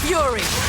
Fury!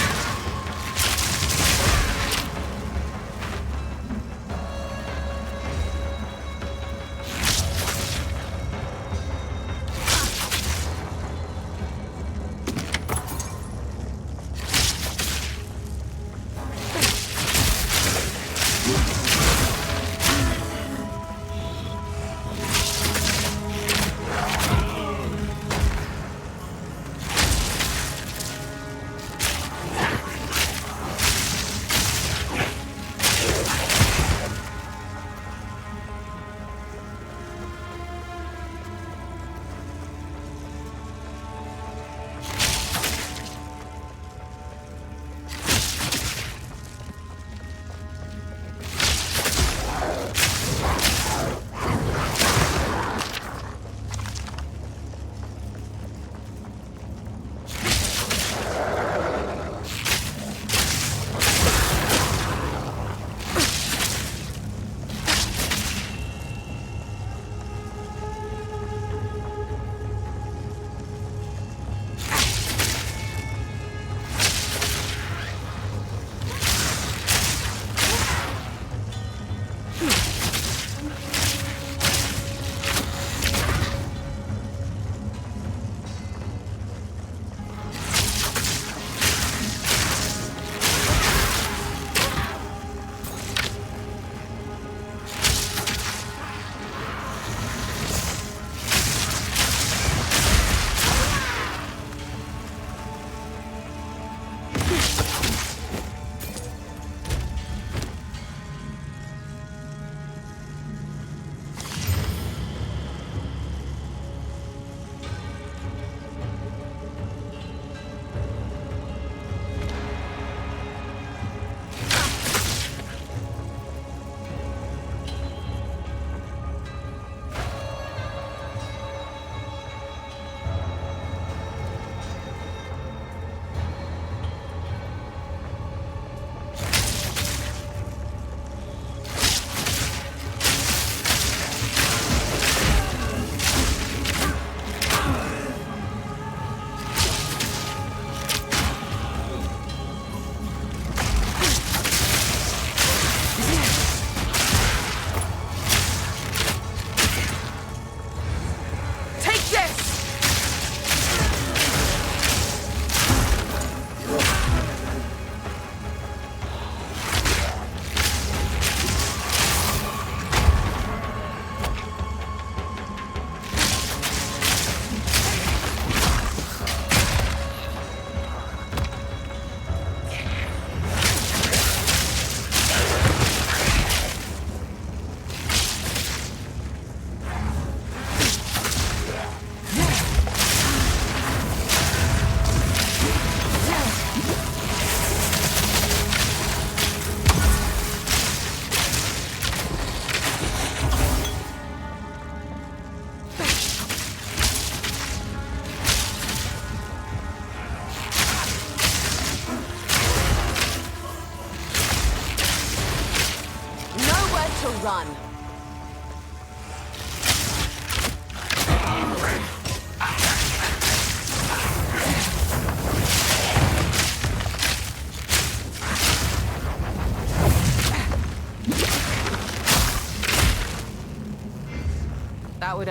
to run.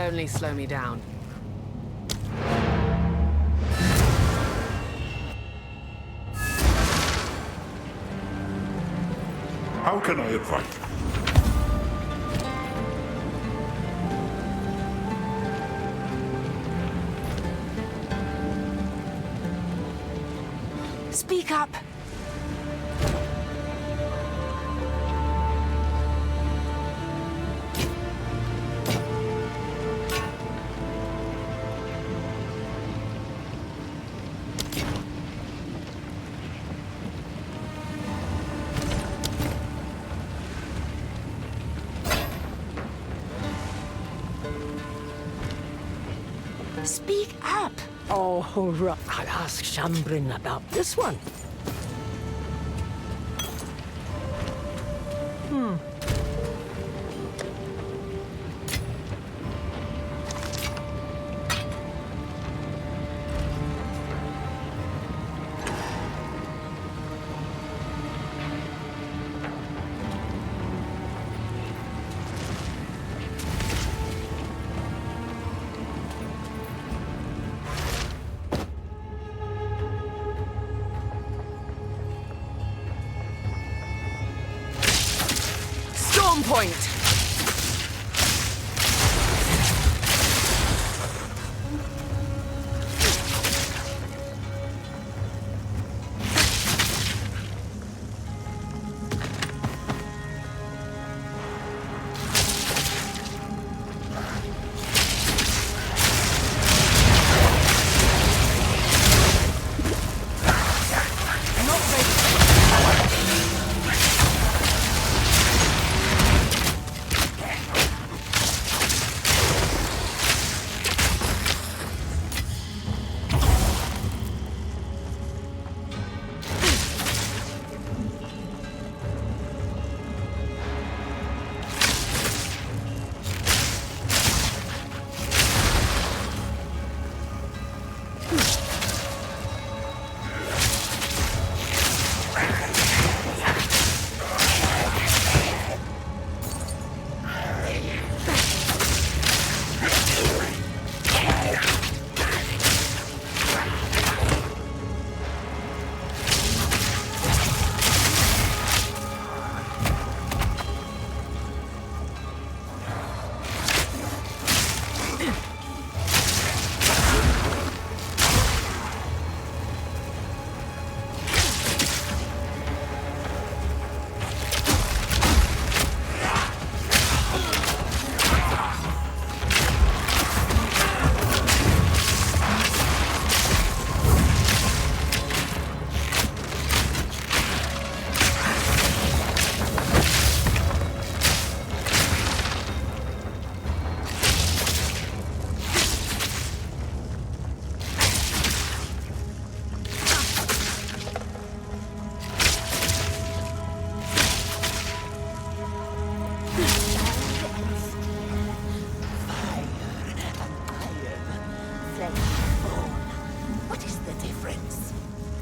only slow me down. How can I advise? Speak up! Speak up! Oh, I'll ask Shambrin about this one. Storm point!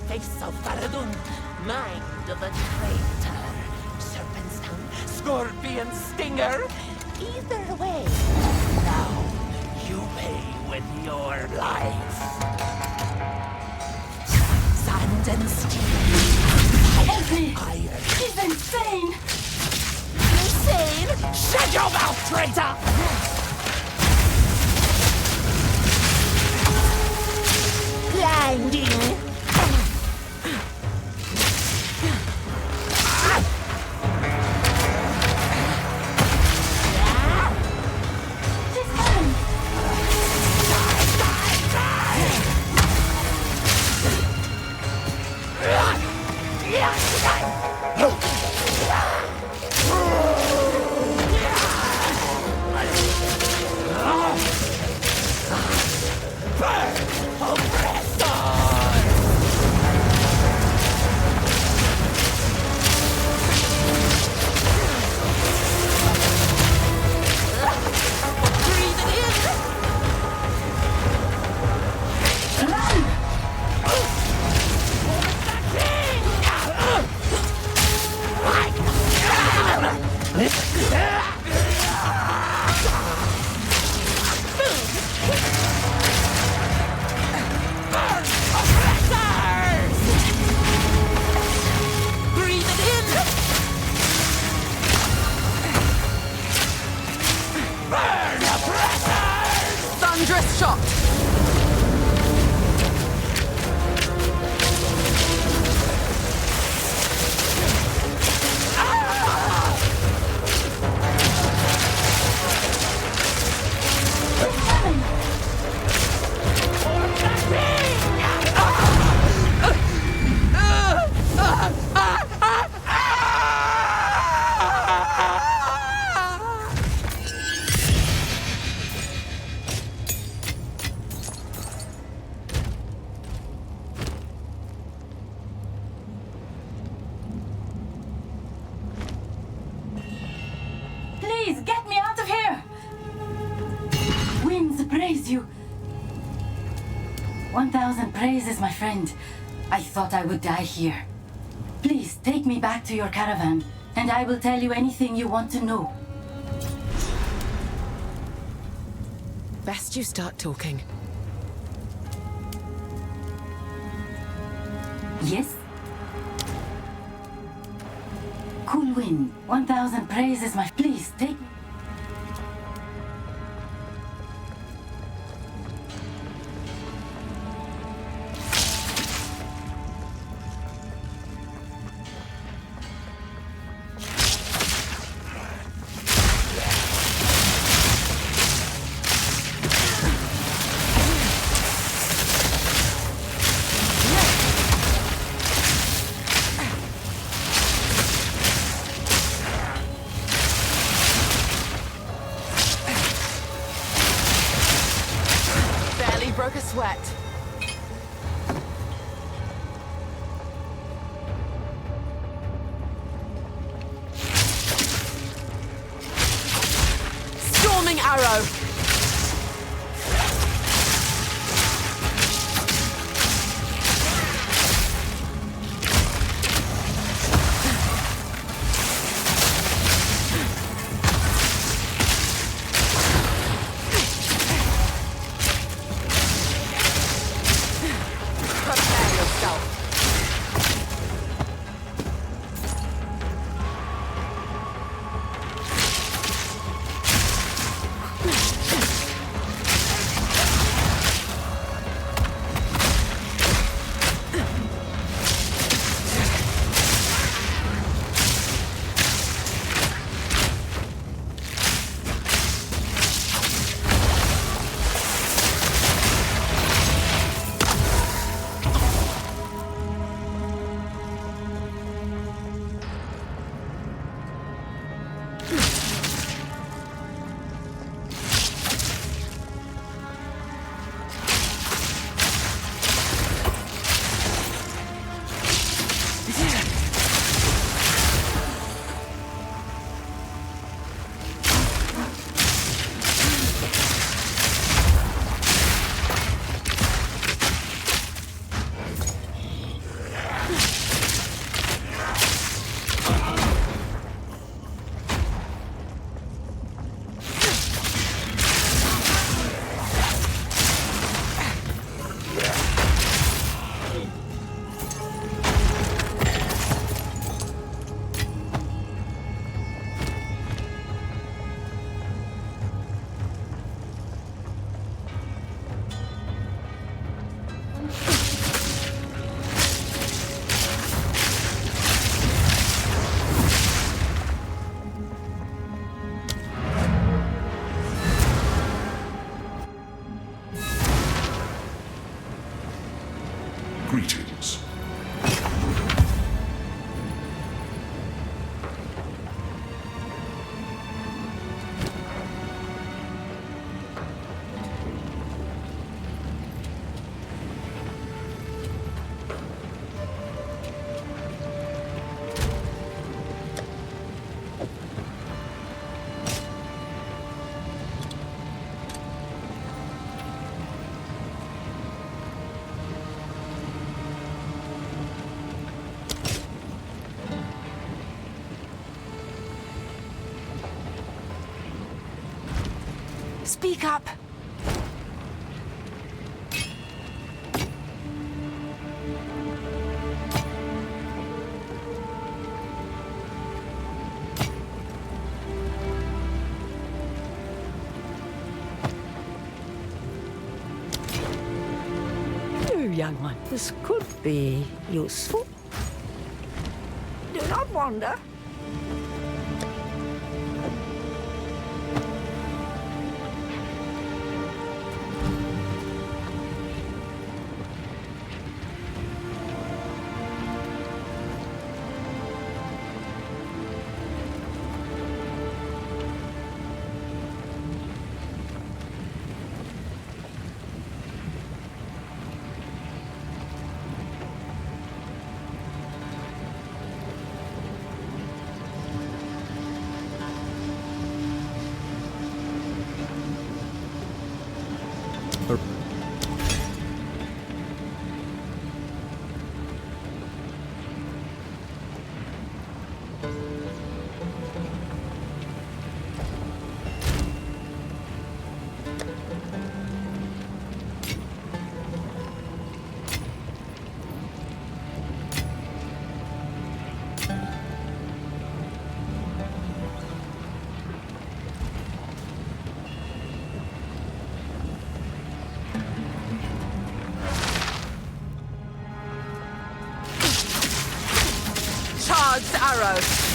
Face of Faradun, mind of a traitor. Serpent's tongue, scorpion stinger. Either way, now you pay with your life. Sand and steel. Iron. He's insane! Insane? Shut your mouth, traitor! Blinding. Dangerous shot! Please, get me out of here! Winds praise you. 1,000 praises, my friend. I thought I would die here. Please, take me back to your caravan, and I will tell you anything you want to know. Best you start talking. Yes? Cool wind, 1,000 praises, my... Please, take me... Broke a sweat. Storming arrow. Greetings. Speak up! young one. This could be useful. Do not wander. Charged arrow.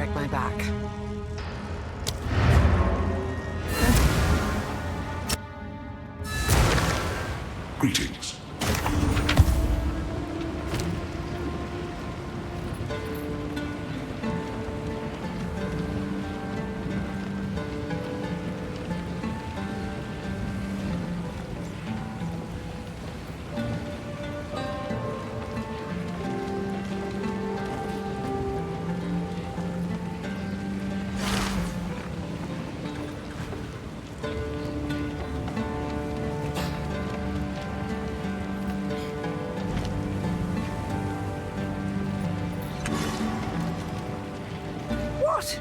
break my back. Greetings. What?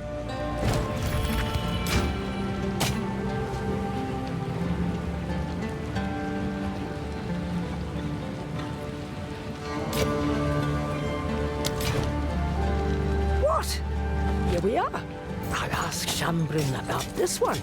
What? Here we are. I'll ask Shambrin about this one.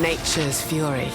Nature's fury.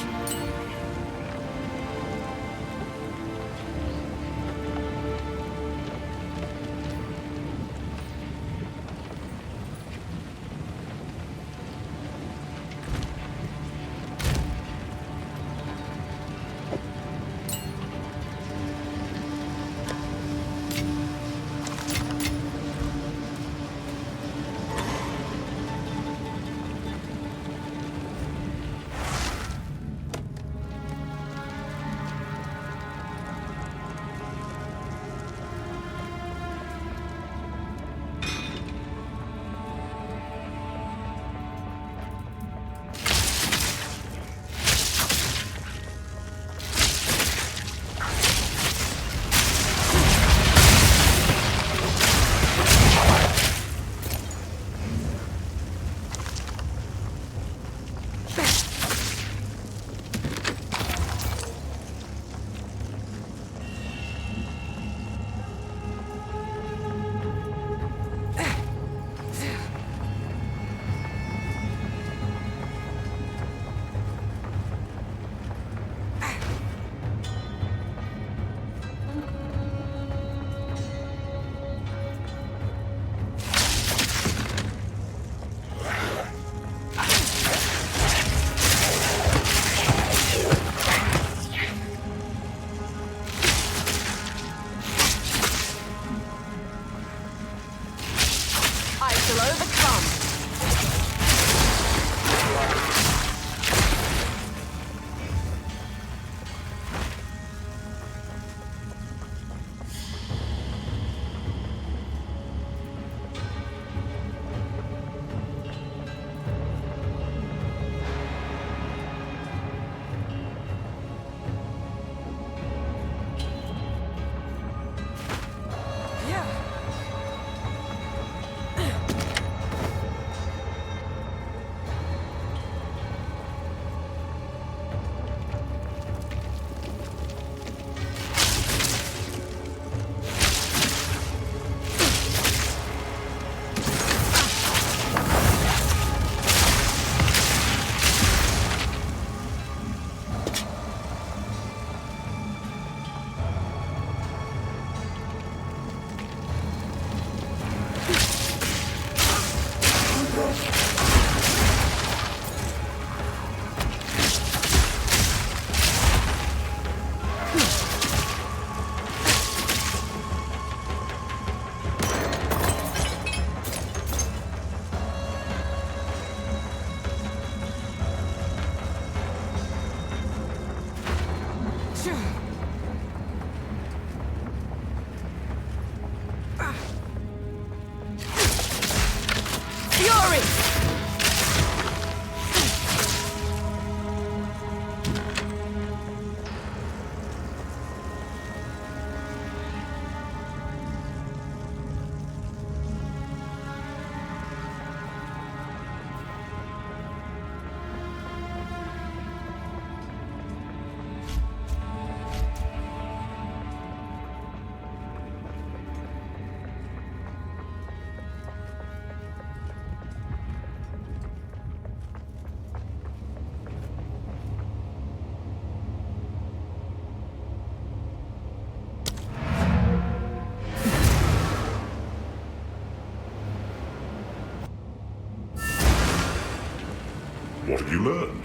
What have you learned?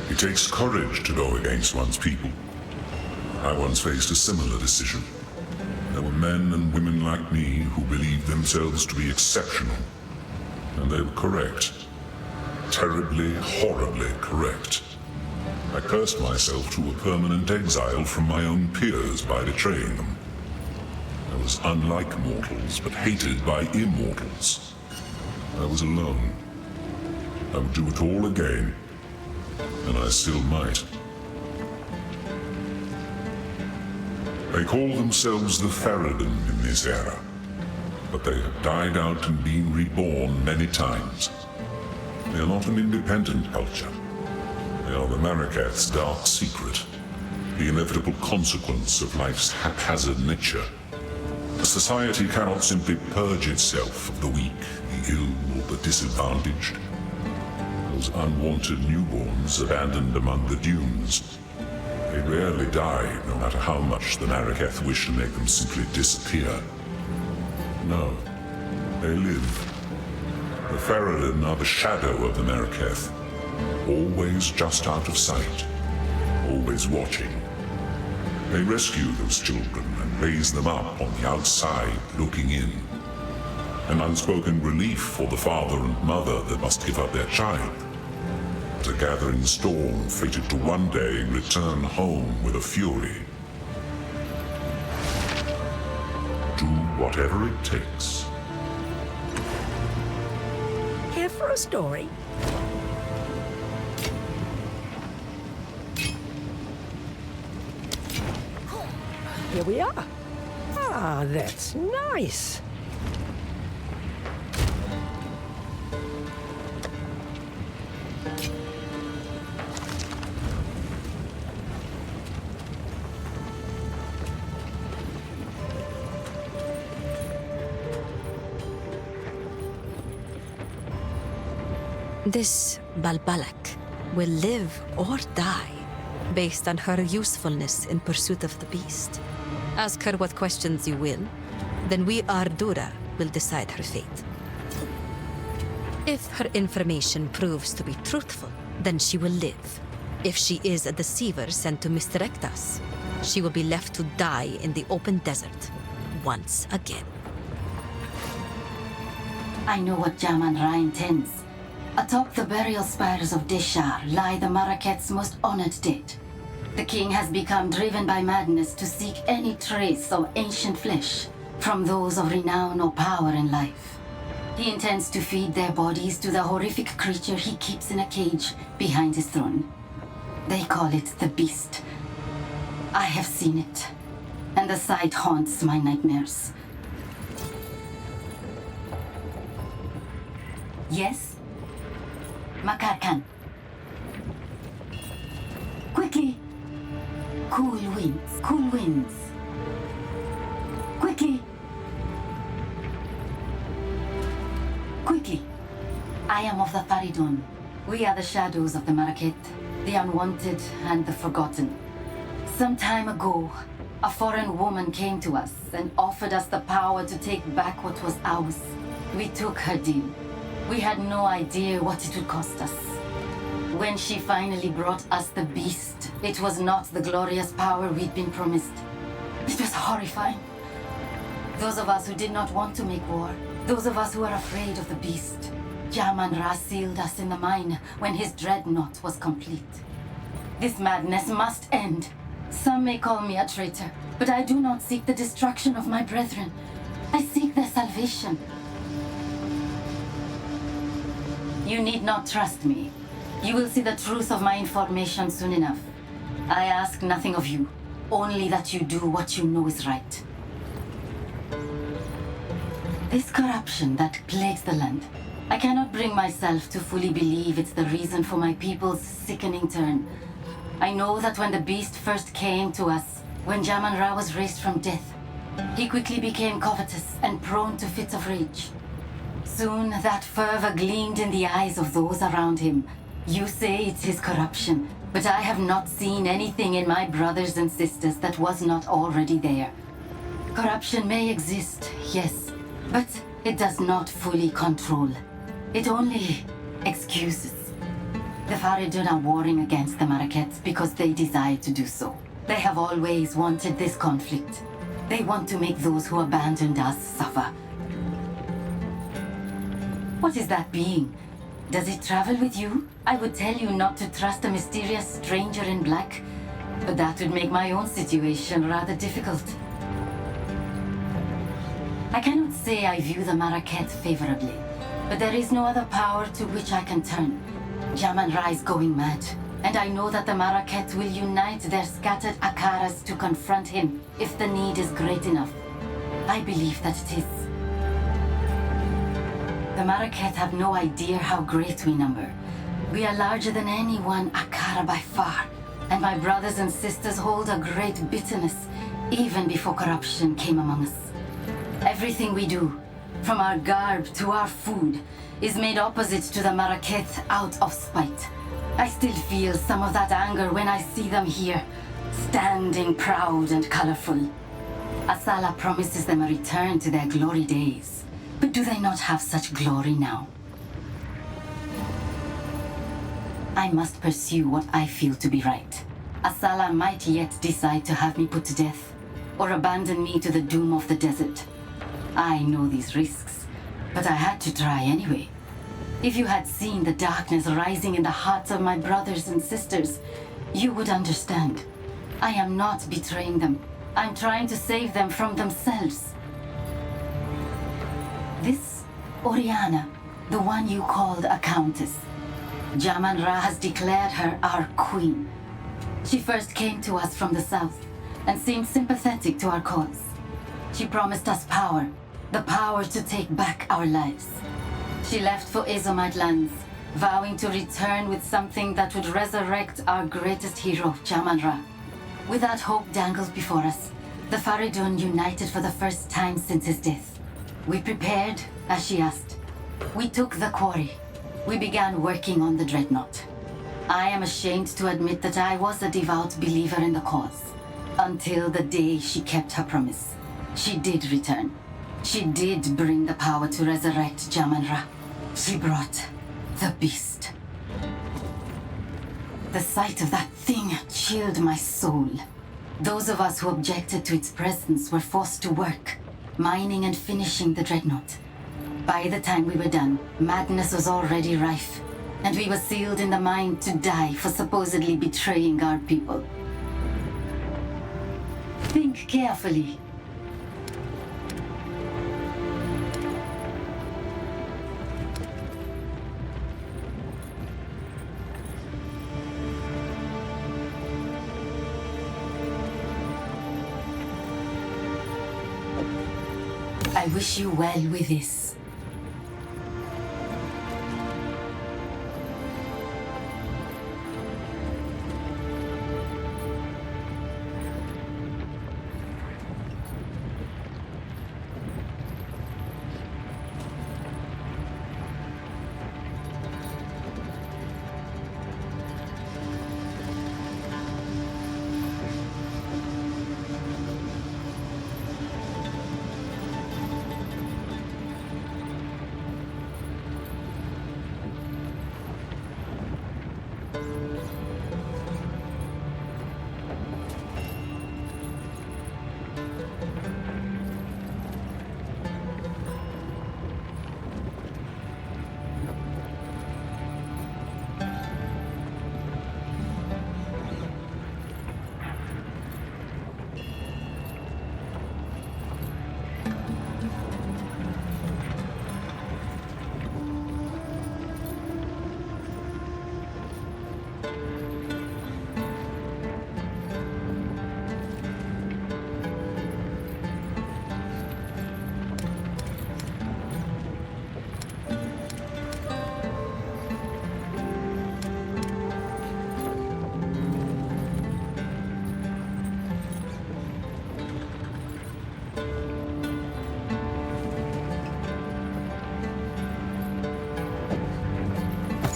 It takes courage to go against one's people. I once faced a similar decision. There were men and women like me who believed themselves to be exceptional. And they were correct. Terribly, horribly correct. I cursed myself to a permanent exile from my own peers by betraying them. I was unlike mortals, but hated by immortals. I was alone. I would do it all again, and I still might. They call themselves the Faradin in this era, but they have died out and been reborn many times. They are not an independent culture. They are the Maraketh's dark secret, the inevitable consequence of life's haphazard nature. A society cannot simply purge itself of the weak, the ill, or the disadvantaged. Those unwanted newborns abandoned among the dunes. They rarely die, no matter how much the Maraketh wish to make them simply disappear. No, they live. The Faradin are the shadow of the Maraketh, always just out of sight, always watching. They rescue those children and raise them up on the outside, looking in. An unspoken relief for the father and mother that must give up their child. But a gathering storm fated to one day return home with a fury. Do whatever it takes. Here for a story. Here we are. Ah, that's nice. This Balbalak will live or die based on her usefulness in pursuit of the beast. Ask her what questions you will, then we Ardura will decide her fate. If her information proves to be truthful, then she will live. If she is a deceiver sent to misdirect us, she will be left to die in the open desert once again. I know what Jaman Ra intends. Atop the burial spires of Deshar lie the Maraketh's most honored dead. The king has become driven by madness to seek any trace of ancient flesh from those of renown or power in life. He intends to feed their bodies to the horrific creature he keeps in a cage behind his throne. They call it the Beast. I have seen it, and the sight haunts my nightmares. Yes? Makarkan. Quickly! Cool winds, cool winds. Quickly! Quickly! I am of the Faridun. We are the shadows of the Maraketh, the unwanted and the forgotten. Some time ago, a foreign woman came to us and offered us the power to take back what was ours. We took her deal. We had no idea what it would cost us. When she finally brought us the beast, it was not the glorious power we'd been promised. It was horrifying. Those of us who did not want to make war, those of us who were afraid of the beast, Jaman Ra sealed us in the mine when his dreadnought was complete. This madness must end. Some may call me a traitor, but I do not seek the destruction of my brethren. I seek their salvation. You need not trust me. You will see the truth of my information soon enough. I ask nothing of you, only that you do what you know is right. This corruption that plagues the land, I cannot bring myself to fully believe it's the reason for my people's sickening turn. I know that when the beast first came to us, when Jaman Ra was raised from death, he quickly became covetous and prone to fits of rage. Soon that fervor gleamed in the eyes of those around him. You say it's his corruption, but I have not seen anything in my brothers and sisters that was not already there. Corruption may exist, yes, but it does not fully control. It only excuses. The Faridun are warring against the Marakets because they desire to do so. They have always wanted this conflict. They want to make those who abandoned us suffer. What is that being? Does it travel with you? I would tell you not to trust a mysterious stranger in black, but that would make my own situation rather difficult. I cannot say I view the Maraket favorably, but there is no other power to which I can turn. Jaman-Ra is going mad, and I know that the Maraket will unite their scattered Akaras to confront him if the need is great enough. I believe that it is. The Maraket have no idea how great we number. We are larger than any one Akara by far, and my brothers and sisters hold a great bitterness, even before corruption came among us. Everything we do, from our garb to our food, is made opposite to the Maraket out of spite. I still feel some of that anger when I see them here, standing proud and colorful. Asala promises them a return to their glory days. But do they not have such glory now? I must pursue what I feel to be right. Asala might yet decide to have me put to death, or abandon me to the doom of the desert. I know these risks, but I had to try anyway. If you had seen the darkness rising in the hearts of my brothers and sisters, you would understand. I am not betraying them. I'm trying to save them from themselves. This Oriana, the one you called a countess, Jaman-Ra has declared her our queen. She first came to us from the south and seemed sympathetic to our cause. She promised us power, the power to take back our lives. She left for Izomite lands, vowing to return with something that would resurrect our greatest hero, Jaman-Ra. With that hope dangled before us, the Faridun united for the first time since his death. We prepared, as she asked. We took the quarry. We began working on the dreadnought. I am ashamed to admit that I was a devout believer in the cause, until the day she kept her promise. She did return. She did bring the power to resurrect Jaman-Ra. She brought the beast. The sight of that thing chilled my soul. Those of us who objected to its presence were forced to work, mining and finishing the dreadnought. By the time we were done, madness was already rife, and we were sealed in the mine to die for supposedly betraying our people. Think carefully. I wish you well with this.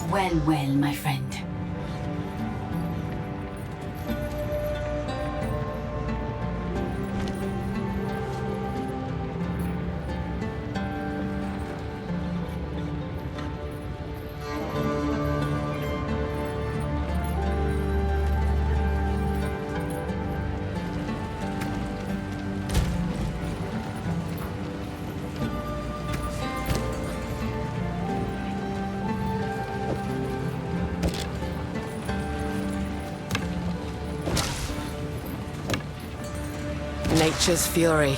Well, well, my friend. Nature's fury.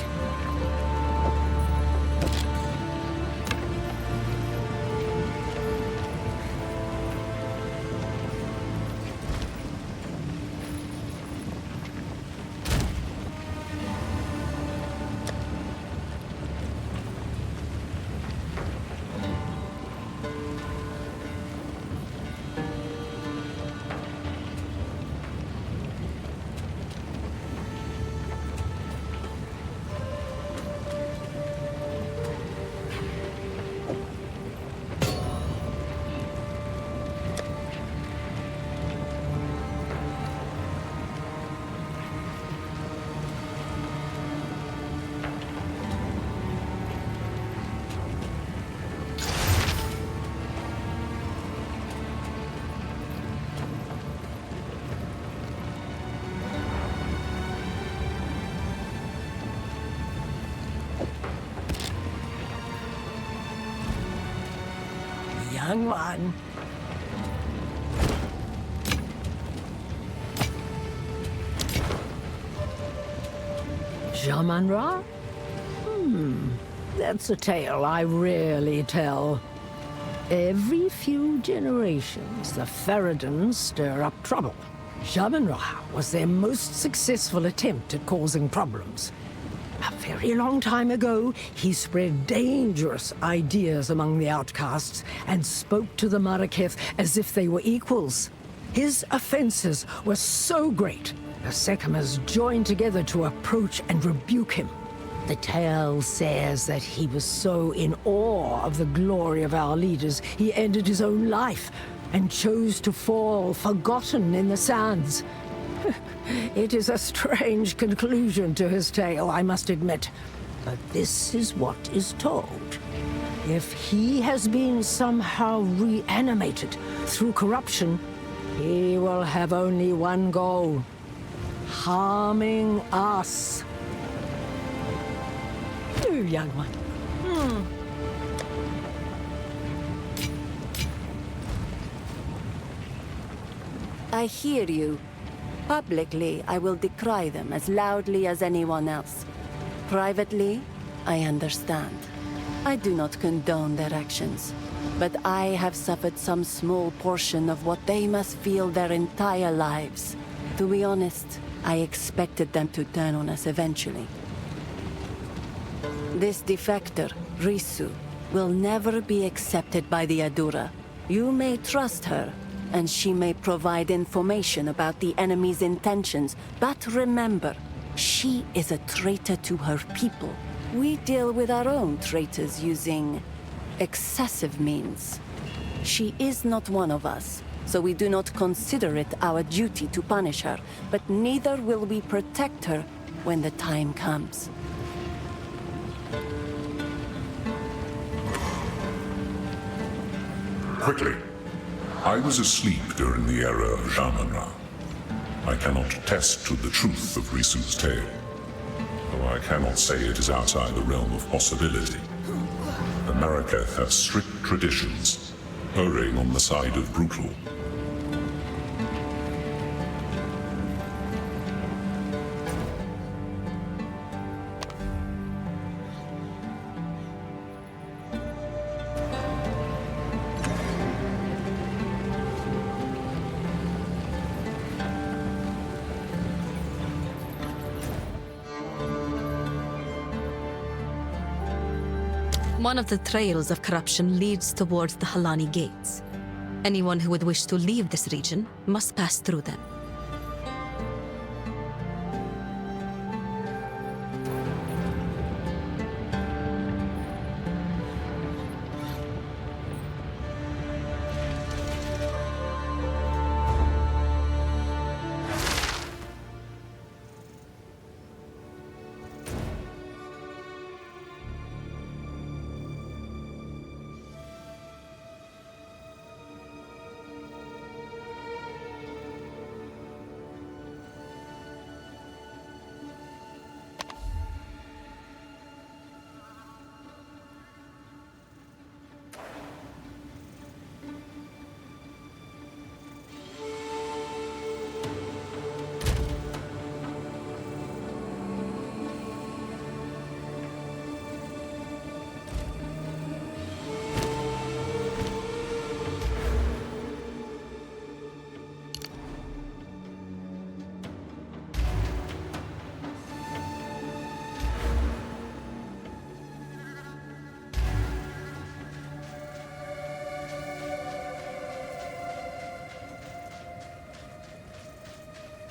Young one. Shaman-Ra? That's a tale I rarely tell. Every few generations, the Faradons stir up trouble. Shaman-Ra was their most successful attempt at causing problems. A very long time ago, he spread dangerous ideas among the outcasts and spoke to the Maraketh as if they were equals. His offenses were so great, the Sekhmers joined together to approach and rebuke him. The tale says that he was so in awe of the glory of our leaders, he ended his own life and chose to fall forgotten in the sands. It is a strange conclusion to his tale, I must admit. But this is what is told. If he has been somehow reanimated through corruption, he will have only one goal: harming us. You young one. I hear you. Publicly, I will decry them as loudly as anyone else. Privately, I understand. I do not condone their actions, but I have suffered some small portion of what they must feel their entire lives. To be honest, I expected them to turn on us eventually. This defector, Risu, will never be accepted by the Adura. You may trust her, and she may provide information about the enemy's intentions, but remember, she is a traitor to her people. We deal with our own traitors using excessive means. She is not one of us, so we do not consider it our duty to punish her, but neither will we protect her when the time comes. Quickly. I was asleep during the era of Shaman-Ra. I cannot attest to the truth of Risu's tale, though I cannot say it is outside the realm of possibility. The Maraketh have strict traditions, erring on the side of brutal. One of the trails of corruption leads towards the Halani gates. Anyone who would wish to leave this region must pass through them.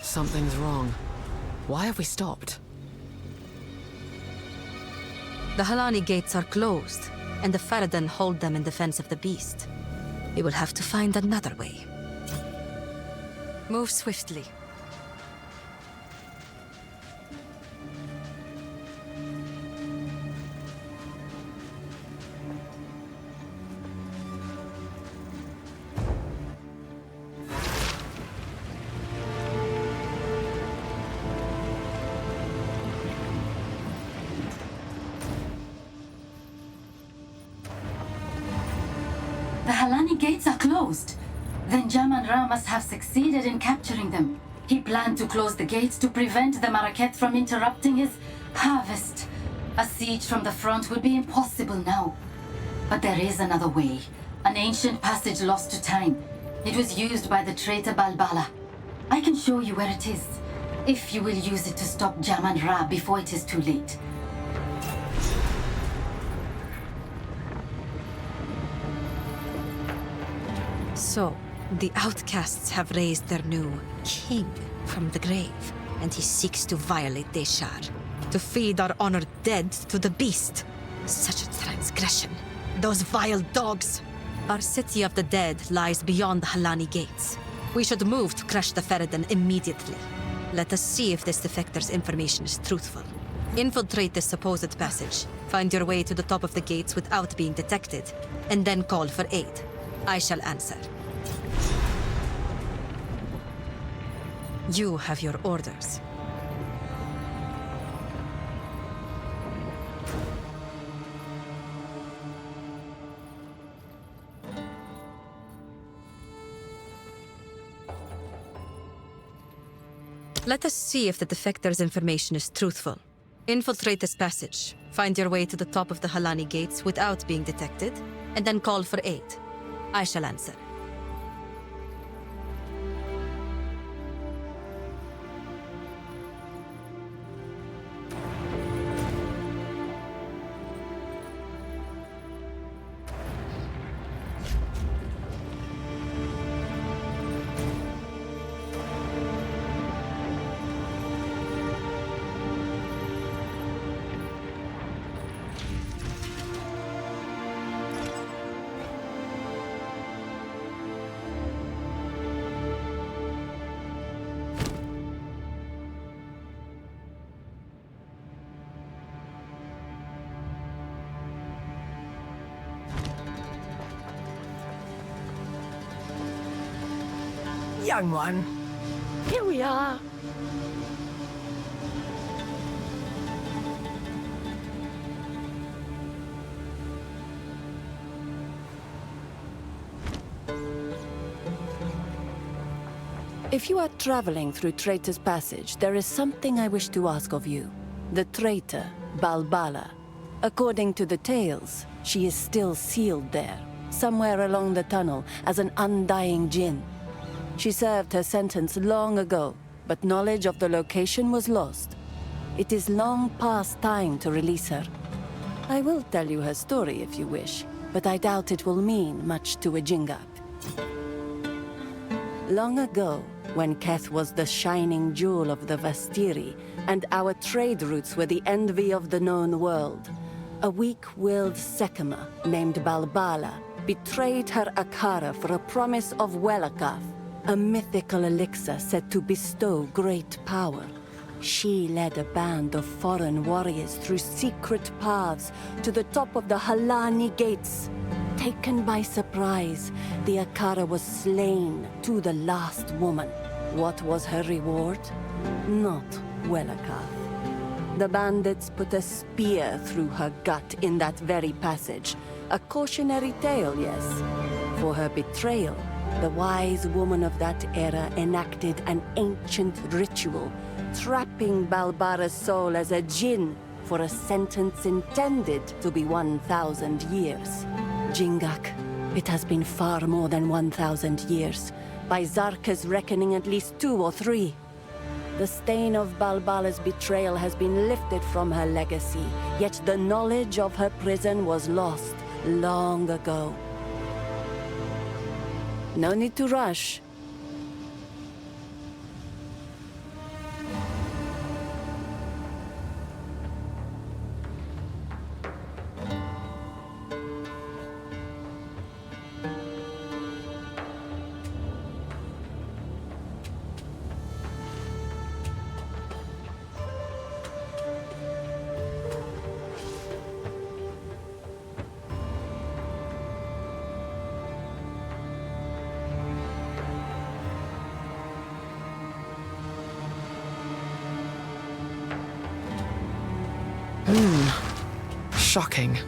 Something's wrong. Why have we stopped? The Halani gates are closed, and the Faradan hold them in defense of the beast. We will have to find another way. Move swiftly. The Halani gates are closed. Then Jaman-Ra must have succeeded in capturing them. He planned to close the gates to prevent the Maraket from interrupting his harvest. A siege from the front would be impossible now. But there is another way. An ancient passage lost to time. It was used by the traitor Balbala. I can show you where it is, if you will use it to stop Jaman-Ra before it is too late. So, the outcasts have raised their new king from the grave, and he seeks to violate Deshar, to feed our honored dead to the beast. Such a transgression. Those vile dogs! Our city of the dead lies beyond the Halani gates. We should move to crush the Faradan immediately. Let us see if this defector's information is truthful. Infiltrate this supposed passage, find your way to the top of the gates without being detected, and then call for aid. I shall answer. You have your orders. Let us see if the defector's information is truthful. Infiltrate this passage, find your way to the top of the Halani gates without being detected, and then call for aid. I shall answer. Young one, here we are. If you are traveling through Traitor's Passage, there is something I wish to ask of you. The traitor, Balbala. According to the tales, she is still sealed there, somewhere along the tunnel, as an undying djinn. She served her sentence long ago, but knowledge of the location was lost. It is long past time to release her. I will tell you her story if you wish, but I doubt it will mean much to a Jingak. Long ago, when Keth was the shining jewel of the Vastiri, and our trade routes were the envy of the known world, a weak-willed Sekema named Balbala betrayed her Akara for a promise of Welakaf, a mythical elixir said to bestow great power. She led a band of foreign warriors through secret paths to the top of the Halani gates. Taken by surprise, the Akara was slain to the last woman. What was her reward? Not Welakaf. The bandits put a spear through her gut in that very passage. A cautionary tale, yes. For her betrayal, the wise woman of that era enacted an ancient ritual, trapping Balbara's soul as a djinn for a sentence intended to be 1,000 years. Jingak, it has been far more than 1,000 years. By Zarka's reckoning, at least 2 or 3. The stain of Balbala's betrayal has been lifted from her legacy, yet the knowledge of her prison was lost long ago. No need to rush. Shocking.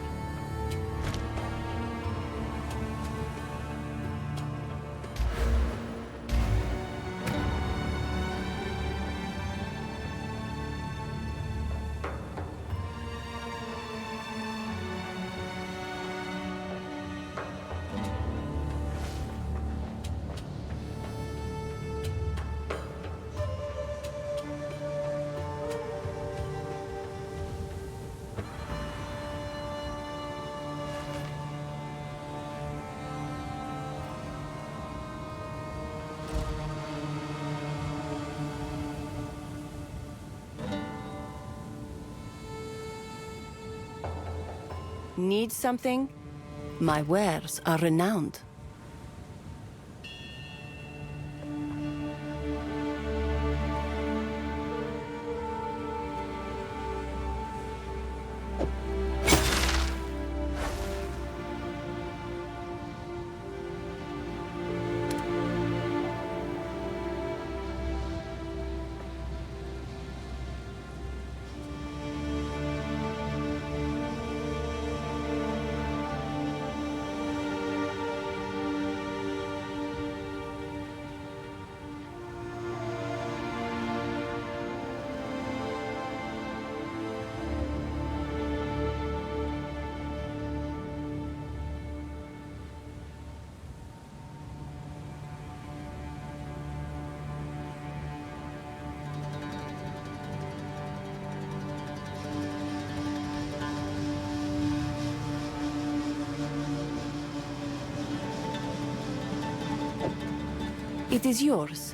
Need something? My wares are renowned. It is yours.